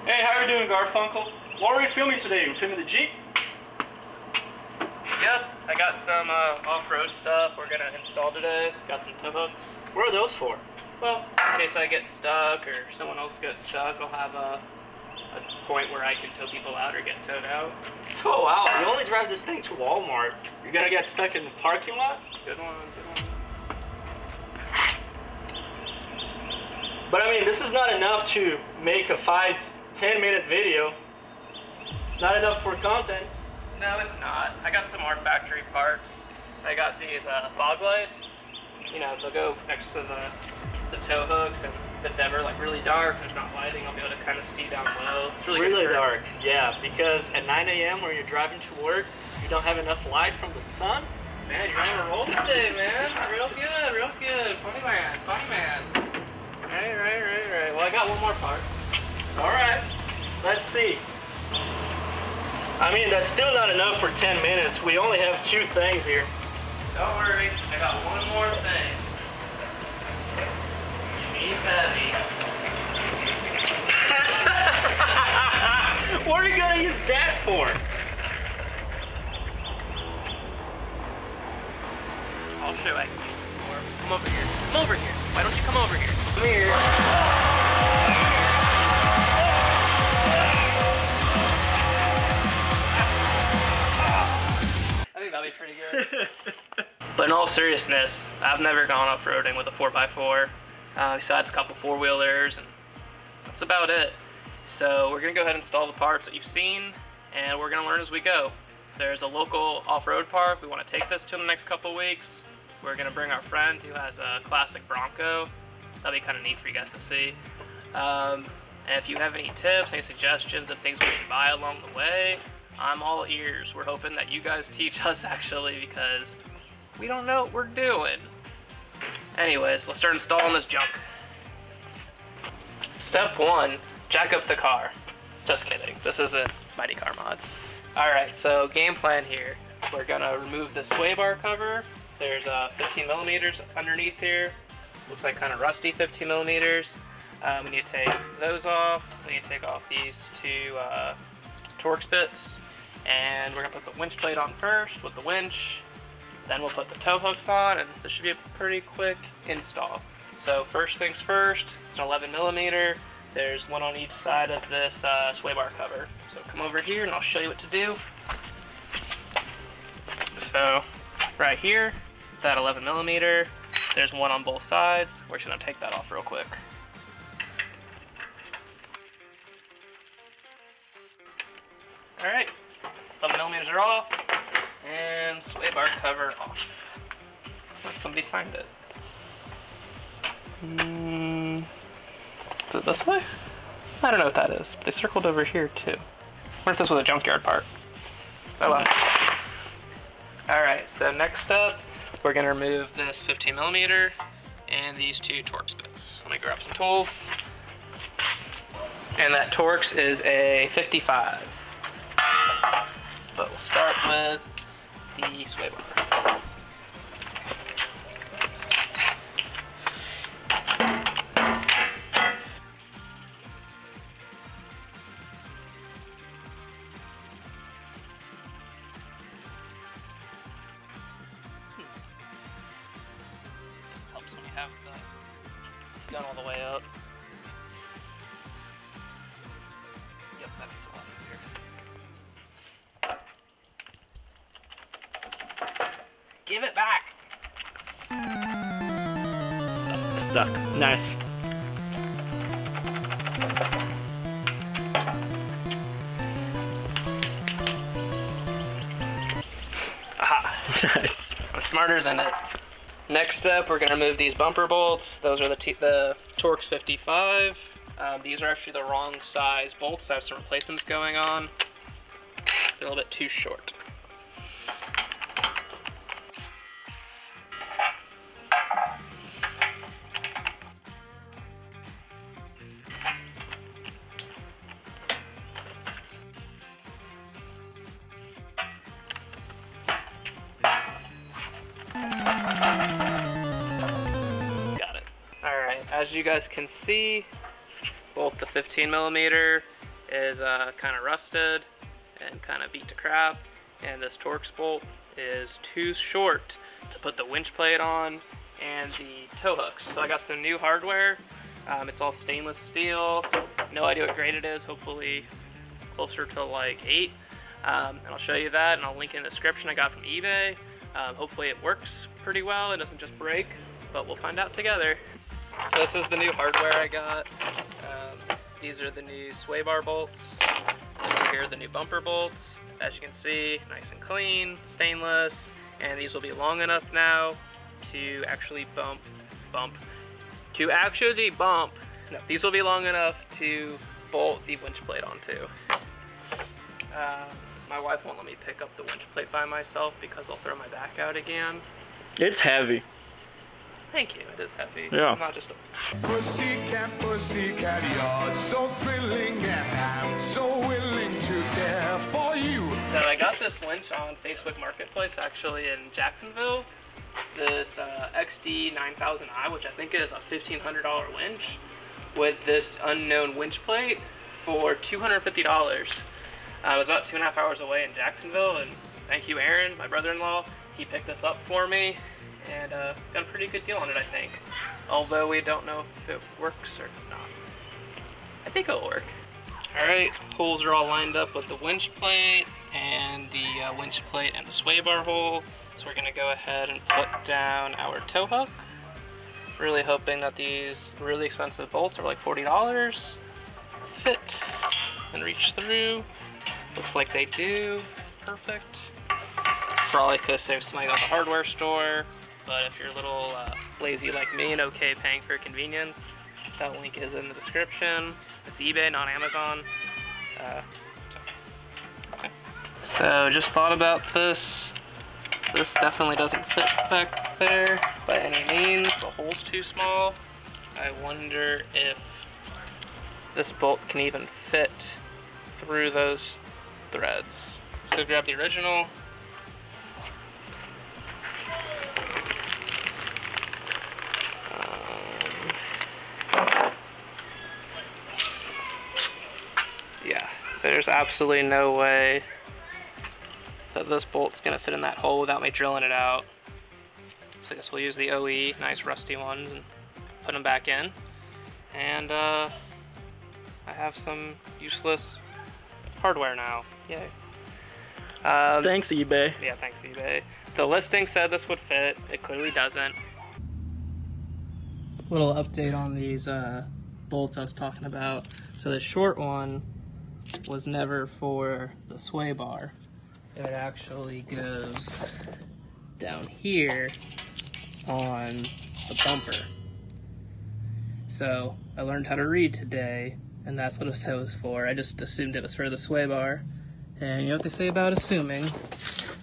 Hey, how are you doing, Garfunkel? What are we filming today? We're filming the Jeep? Yep, I got some off-road stuff we're gonna install today. Got some tow hooks. What are those for? Well, in case I get stuck or someone else gets stuck, I'll have a point where I can tow people out or get towed out. Tow out? You only drive this thing to Walmart. You're gonna get stuck in the parking lot? Good one, good one. But I mean, this is not enough to make a 5-10 minute video. It's not enough for content. No, it's not. I got some more factory parts. I got these fog lights. You know, they'll go next to the tow hooks, and if it's ever like really dark, there's not lighting, I'll be able to kind of see down low. It's really dark, yeah, because at 9 a.m. when you're driving to work, you don't have enough light from the sun. Man, you're on a roll today, man. Real good, real good. Funny man, funny man. Right. Well, I got one more part. All right, let's see. I mean, that's still not enough for 10 minutes. We only have 2 things here. Don't worry, I got one more thing. He's heavy. What are you gonna use that for? I'll show you what I can use it for. Come over here. Come over here. Why don't you come over here? Come here. I think that'll be pretty good. But in all seriousness, I've never gone off-roading with a 4x4, besides a couple 4-wheelers, and that's about it. So we're gonna go ahead and install the parts that you've seen, and we're gonna learn as we go. There's a local off-road park. We want to take this to in the next couple weeks. We're gonna bring our friend who has a classic Bronco. That'll be kind of neat for you guys to see. And if you have any tips, any suggestions of things we should buy along the way, I'm all ears. We're hoping that you guys teach us actually, because we don't know what we're doing. Anyways, let's start installing this junk. Step 1, jack up the car. Just kidding, this isn't Mighty Car Mods. Alright, so game plan here. We're gonna remove the sway bar cover. There's 15 millimeters underneath here. Looks like kind of rusty 15 millimeters. We need to take those off. We need to take off these 2 Torx bits. And we're gonna put the winch plate on first with the winch. Then we'll put the tow hooks on, and this should be a pretty quick install. So first things first, it's an 11 millimeter. There's one on each side of this sway bar cover. So come over here and I'll show you what to do. So right here, that 11 millimeter, there's one on both sides. We're just gonna take that off real quick. All right, 11 millimeters are off, and sway bar cover off. Somebody signed it. Is it this way? I don't know what that is. They circled over here too. What if this was a junkyard part? Oh well. Alright, so next up, we're gonna remove this 15 millimeter and these 2 Torx bits. Let me grab some tools. And that Torx is a 55. But we'll start with the sway bar. This helps when you have the gun all the way up. Yep, that makes it a lot easier. Give it back. Stuck. Nice. Aha. Nice. I'm smarter than it. Next up, we're gonna remove these bumper bolts. Those are the Torx 55. These are actually the wrong size bolts. I have some replacements going on. They're a little bit too short. Got it. All right, as you guys can see, both the 15 millimeter is kind of rusted and kind of beat to crap, and this Torx bolt is too short to put the winch plate on and the tow hooks. So I got some new hardware. It's all stainless steel. No idea what grade it is, hopefully closer to like 8. And I'll show you that, and I'll link in the description. I got from eBay. Hopefully it works pretty well, it doesn't just break, but we'll find out together. So this is the new hardware I got. These are the new sway bar bolts. And here are the new bumper bolts. As you can see, nice and clean, stainless, and these will be long enough now to actually bump. No, these will be long enough to bolt the winch plate onto. My wife won't let me pick up the winch plate by myself because I'll throw my back out again. It's heavy. Thank you, it is heavy. Yeah. I'm not just a... Pussycat, pussycat, you're so thrilling, and I'm so willing to care for you. So I got this winch on Facebook Marketplace, actually in Jacksonville. This XD 9000i, which I think is a $1,500 winch, with this unknown winch plate for $250. I was about 2.5 hours away in Jacksonville, and thank you, Aaron, my brother-in-law. He picked this up for me, and got a pretty good deal on it, I think. Although we don't know if it works or not. I think it'll work. Alright, holes are all lined up with the winch plate and the winch plate and the sway bar hole. So we're gonna go ahead and put down our tow hook. Really hoping that these really expensive bolts are like $40 fit and reach through. Looks like they do. Perfect. Probably could save some money at the hardware store, but if you're a little lazy like me and okay paying for convenience, that link is in the description. It's eBay, not Amazon. Okay. So just thought about this. This definitely doesn't fit back there by any means. The hole's too small. I wonder if this bolt can even fit through those threads. So grab the original. Yeah, there's absolutely no way that this bolt's gonna fit in that hole without me drilling it out. So I guess we'll use the OE, nice rusty ones, and put them back in. And I have some useless hardware now. Yay. Thanks, eBay. Yeah, thanks, eBay. The listing said this would fit. It clearly doesn't. Little update on these bolts I was talking about. So the short one was never for the sway bar. It actually goes down here on the bumper. So I learned how to read today, and that's what it was for. I just assumed it was for the sway bar. And you know what they say about assuming.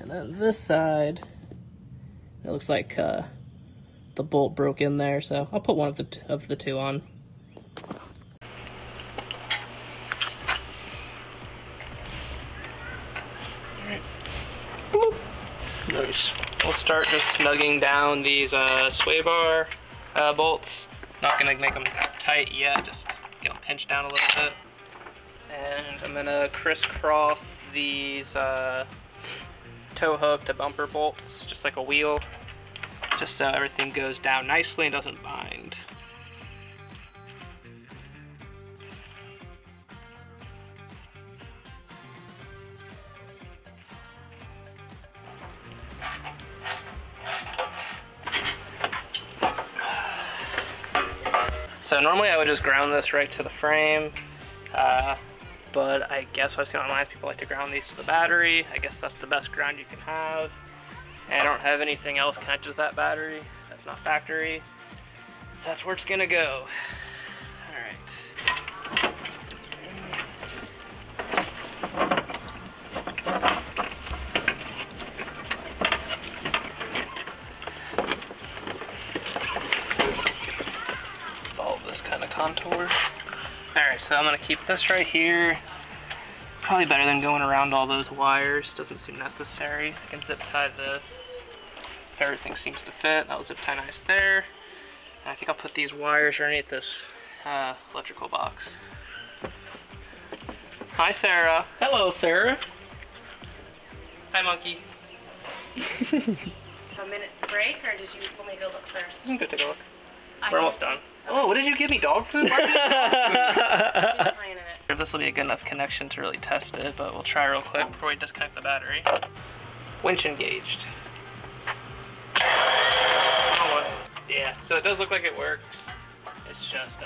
And then this side, it looks like the bolt broke in there, so I'll put one of the two on. Nice. We'll start just snugging down these sway bar bolts. Not gonna make them tight yet, just get them pinched down a little bit. And I'm gonna crisscross these tow hook to bumper bolts, just like a wheel, just so everything goes down nicely and doesn't bind. So normally I would just ground this right to the frame, but I guess what I've seen online is people like to ground these to the battery. I guess that's the best ground you can have. And I don't have anything else connected to that battery that's not factory, so that's where it's gonna go. All right. This kind of contour. Alright, so I'm going to keep this right here. Probably better than going around all those wires. Doesn't seem necessary. I can zip tie this. If everything seems to fit, I'll zip tie nice there. And I think I'll put these wires underneath this electrical box. Hi, Sarah. Hello, Sarah. Hi, Monkey. A minute break, or did you want me to go look first? You can go take a look. I We're almost done. Oh, what did you give me? Dog food? Why did you give me dog food? She's playing in it. If this will be a good enough connection to really test it, but we'll try real quick before we disconnect the battery. Winch engaged. Yeah, so it does look like it works. It's just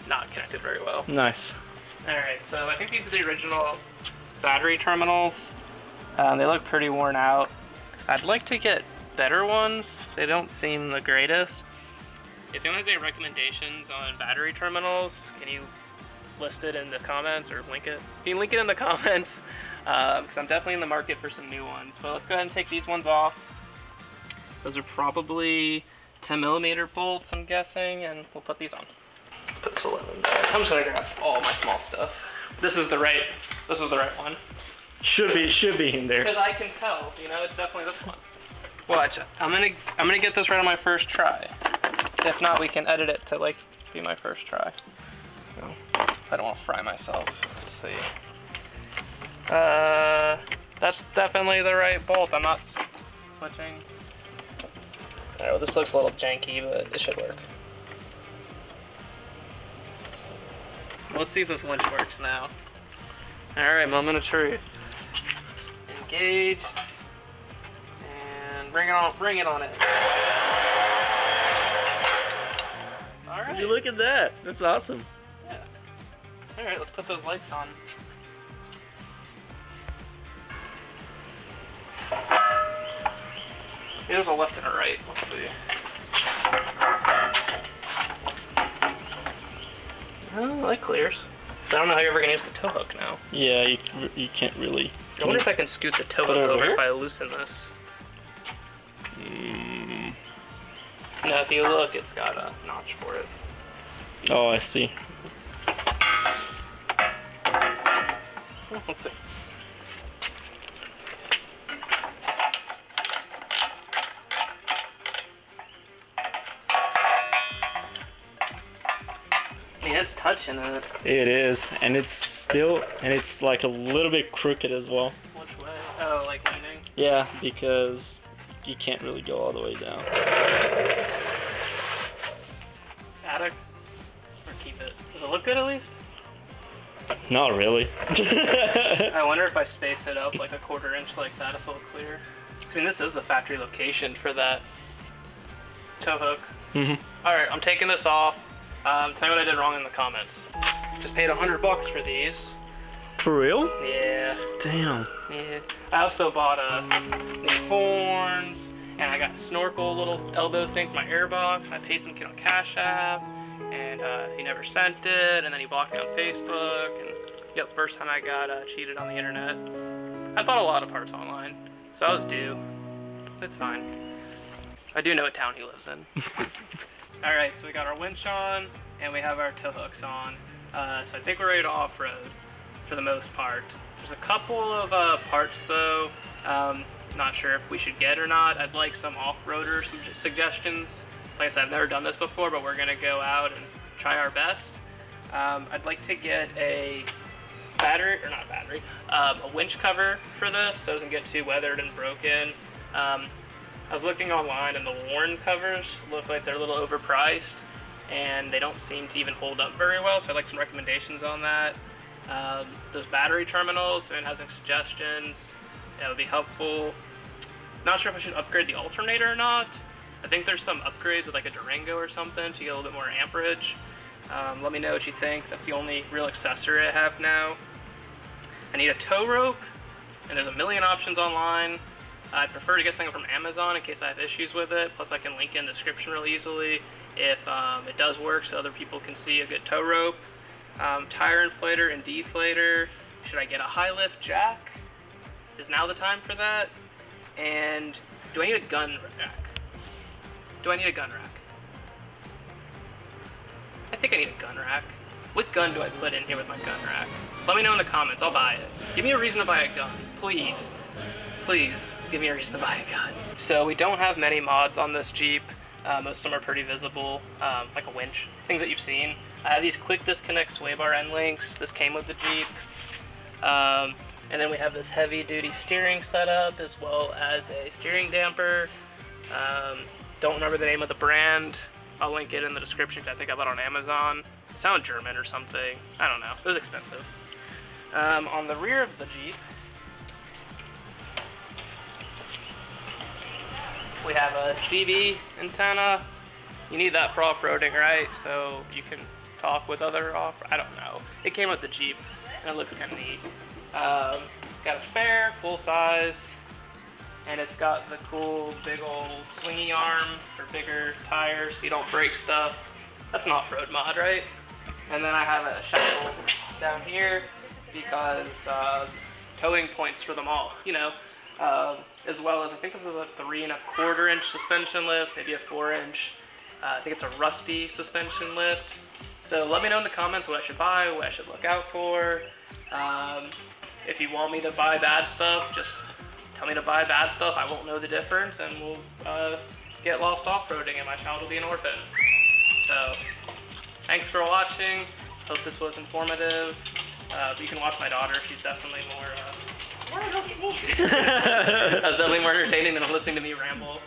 not connected very well. Nice. Alright, so I think these are the original battery terminals. They look pretty worn out. I'd like to get better ones. They don't seem the greatest. If anyone has any recommendations on battery terminals, can you list it in the comments or link it? You can link it in the comments because I'm definitely in the market for some new ones. But let's go ahead and take these ones off. Those are probably 10mm bolts, I'm guessing, and we'll put these on. Put this 11 back. I'm just gonna grab all my small stuff. This is the right one. Should be in there. Because I can tell, you know, it's definitely this one. Watch it. I'm gonna get this right on my first try. If not, we can edit it to like be my first try. No, I don't want to fry myself. Let's see. That's definitely the right bolt. I'm not switching. Alright, well, this looks a little janky, but it should work. Let's see if this winch works now. Alright, moment of truth. Engaged. And bring it on in. Alright. You look at that. That's awesome. Yeah. Alright, let's put those lights on. There's a left and a right. Let's see. Oh, that clears. I don't know how you're ever gonna use the tow hook now. Yeah, you can't really. I wonder if I can scoot the tow hook over if I loosen this. No, if you look, it's got a notch for it. Oh, I see. Let's see. I mean, it's touching it. It is, and it's like a little bit crooked as well. Which way? Oh, like leaning? Yeah, because you can't really go all the way down. Add it? Or keep it? Does it look good at least? Not really. I wonder if I space it up like a 1/4 inch like that, if it'll clear. I mean, this is the factory location for that tow hook. Alright, I'm taking this off. Tell me what I did wrong in the comments. Just paid $100 for these. For real? Yeah. Damn. Yeah. I also bought new horns, and I got a snorkel little elbow thing for my airbox. I paid some kid on Cash App, and he never sent it, and then he blocked me on Facebook, and yep, first time I got cheated on the internet. I bought a lot of parts online, so I was due. It's fine. I do know what town he lives in. Alright, so we got our winch on, and we have our tow hooks on. So I think we're ready to off-road for the most part. There's a couple of parts though, not sure if we should get or not. I'd like some off-roader suggestions. Like I said, I've never done this before, but we're gonna go out and try our best. I'd like to get a a winch cover for this so it doesn't get too weathered and broken. I was looking online and the worn covers look like they're a little overpriced and they don't seem to even hold up very well, so I'd like some recommendations on that. Those battery terminals, if anyone has any suggestions, that would be helpful. Not sure if I should upgrade the alternator or not. I think there's some upgrades with like a Durango or something to get a little bit more amperage. Let me know what you think. That's the only real accessory I have now. I need a tow rope, and there's a million options online. I prefer to get something from Amazon in case I have issues with it. Plus I can link in the description real easily if it does work so other people can see a good tow rope. Tire inflator and deflator. Should I get a high lift jack? Is now the time for that? And do I need a gun rack? Do I need a gun rack? I think I need a gun rack. What gun do I put in here with my gun rack? Let me know in the comments, I'll buy it. Give me a reason to buy a gun, please. Please, give me a reason to buy a gun. So we don't have many mods on this Jeep. Most of them are pretty visible, like a winch, things that you've seen. I have these quick disconnect sway bar end links. This came with the Jeep. And then we have this heavy duty steering setup as well as a steering damper. Don't remember the name of the brand. I'll link it in the description. I think I bought it on Amazon. It sounded German or something. I don't know. It was expensive. On the rear of the Jeep, we have a CB antenna. You need that for off-roading, right? So you can talk with other off. I don't know. It came with the Jeep, and it looks kind of neat. Got a spare, full size, and it's got the cool big old swingy arm for bigger tires so you don't break stuff. That's an off-road mod, right? And then I have a shackle down here because towing points for them all, you know, as well as I think this is a 3 1/4 inch suspension lift, maybe a 4-inch. I think it's a rusty suspension lift. So let me know in the comments what I should buy, what I should look out for. If you want me to buy bad stuff, just tell me to buy bad stuff. I won't know the difference, and we'll get lost off-roading, and my child will be an orphan. So thanks for watching. Hope this was informative. You can watch my daughter. She's definitely more. No, don't get me. That was definitely more entertaining than listening to me ramble.